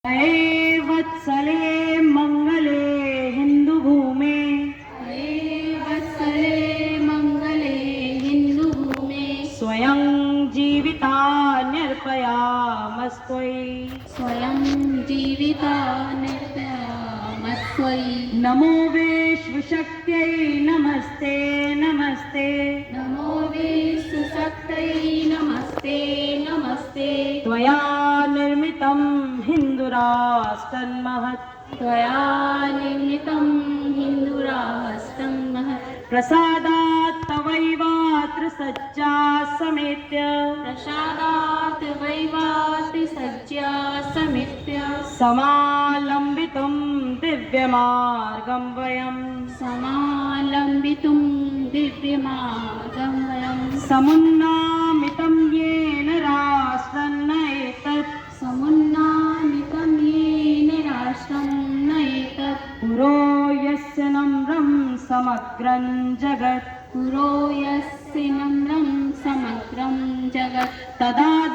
अये वत्सले मंगले हिंदुभूमे, अये वत्सले मंगले हिंदुभूमे, स्वयं जीविता निर्भयामस्त्वयि, स्वयं जीविता निर्भयामस्त्वयि। नमो विश्वशक्त्यै नमस्ते नमस्ते, नमो विश्वशक्त्यै नमस्ते नमस्ते। त्वया निर्मितं हिन्दुराष्ट्रं महत्, त्वया निर्मितं हिन्दुराष्ट्रं महत्, प्रसादात् तवैवात्र सज्जा समेत्य, प्रसादात् वैवाति सज्जा समेत्य, समालम्बितुं दिव्यमार्गं वयं, समालम्बितुं दिव्यमार्गं वयं, समुन्नामितं येन राष्ट्रं न एतत्, समुन्नामितं येन राष्ट्रं न एतत्, पुरो यस्य नम्रं समग्रं जगत्, पुरो यस्य नम्रं समग्रं जगत्, तदा